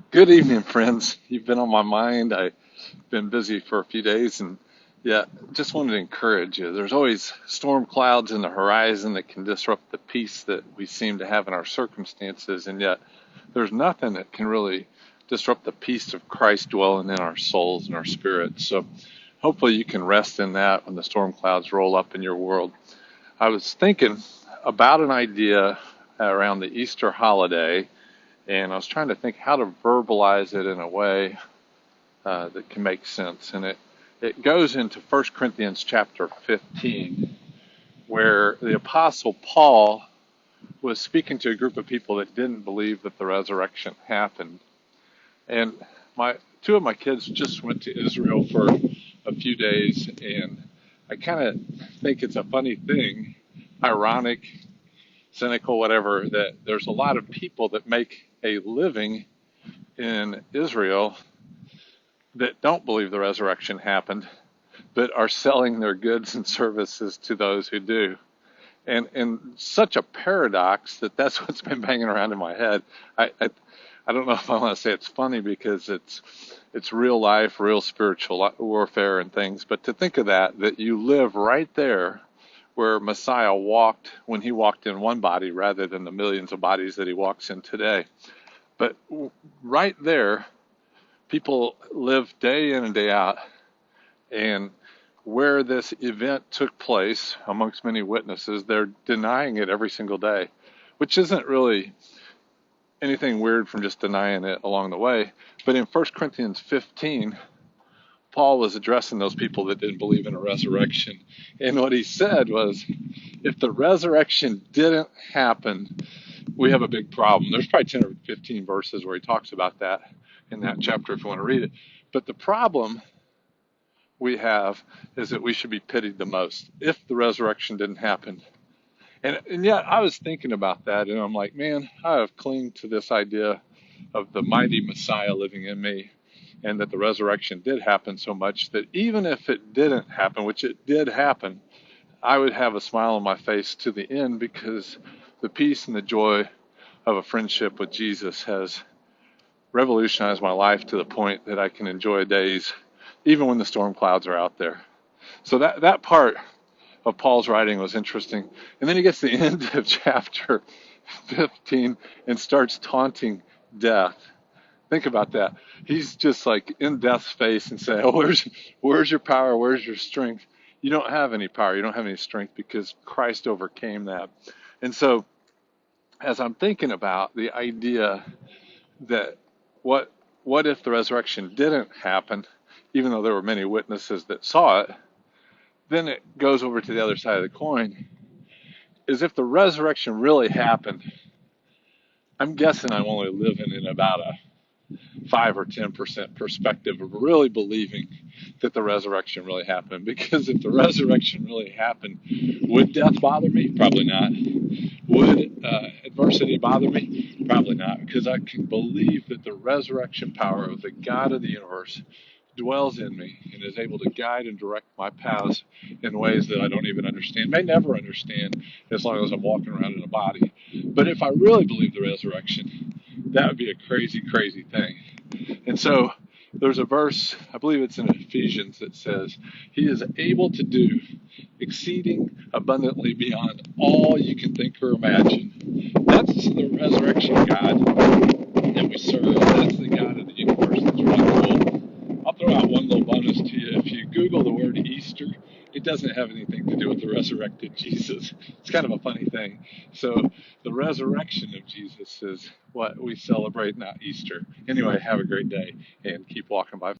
Good evening, friends. You've been on my mind. I've been busy for a few days, and yeah, just wanted to encourage you. There's always storm clouds in the horizon that can disrupt the peace that we seem to have in our circumstances, and yet there's nothing that can really disrupt the peace of Christ dwelling in our souls and our spirits. So hopefully you can rest in that when the storm clouds roll up in your world. I was thinking about an idea around the Easter holiday, and I was trying to think how to verbalize it in a way that can make sense. And it goes into 1 Corinthians chapter 15, where the Apostle Paul was speaking to a group of people that didn't believe that the resurrection happened. And two of my kids just went to Israel for a few days, and I kind of think it's a funny thing, ironic, cynical, whatever, that there's a lot of people that make a living in Israel that don't believe the resurrection happened, but are selling their goods and services to those who do. And such a paradox that's what's been banging around in my head. I don't know if I want to say it's funny because it's real life, real spiritual warfare and things, but to think of that you live right there where Messiah walked when he walked in one body rather than the millions of bodies that he walks in today. But right there, people live day in and day out, and where this event took place, amongst many witnesses, they're denying it every single day, which isn't really anything weird from just denying it along the way. But in 1 Corinthians 15, Paul was addressing those people that didn't believe in a resurrection. And what he said was, if the resurrection didn't happen, we have a big problem. There's probably 10 or 15 verses where he talks about that in that chapter if you want to read it. But the problem we have is that we should be pitied the most if the resurrection didn't happen. And yet I was thinking about that, and I'm like, man, I have clung to this idea of the mighty Messiah living in me, and that the resurrection did happen so much that even if it didn't happen, which it did happen, I would have a smile on my face to the end, because the peace and the joy of a friendship with Jesus has revolutionized my life to the point that I can enjoy days even when the storm clouds are out there. So that part of Paul's writing was interesting. And then he gets to the end of chapter 15 and starts taunting death. Think about that. He's just like in death's face and saying, oh, where's your power? Where's your strength? You don't have any power. You don't have any strength because Christ overcame that. And so as I'm thinking about the idea that what if the resurrection didn't happen, even though there were many witnesses that saw it, then it goes over to the other side of the coin, is if the resurrection really happened, I'm guessing I'm only living in about a 5 or 10% perspective of really believing that the resurrection really happened. Because if the resurrection really happened, would death bother me? Probably not. Would adversity bother me? Probably not, because I can believe that the resurrection power of the God of the universe dwells in me and is able to guide and direct my paths in ways that I don't even understand, may never understand, as long as I'm walking around in a body. But if I really believe the resurrection, that would be a crazy, crazy thing. And so there's a verse, I believe it's in Ephesians, that says, he is able to do exceeding abundantly beyond all you can think or imagine. That's the resurrection God that we serve. That's the God of the universe. That's really cool. I'll throw out one little bonus to you. If you Google the word Easter, it doesn't have anything to do with the resurrected Jesus. It's kind of a funny thing. So the resurrection of Jesus is what we celebrate, not Easter. Anyway, have a great day and keep walking by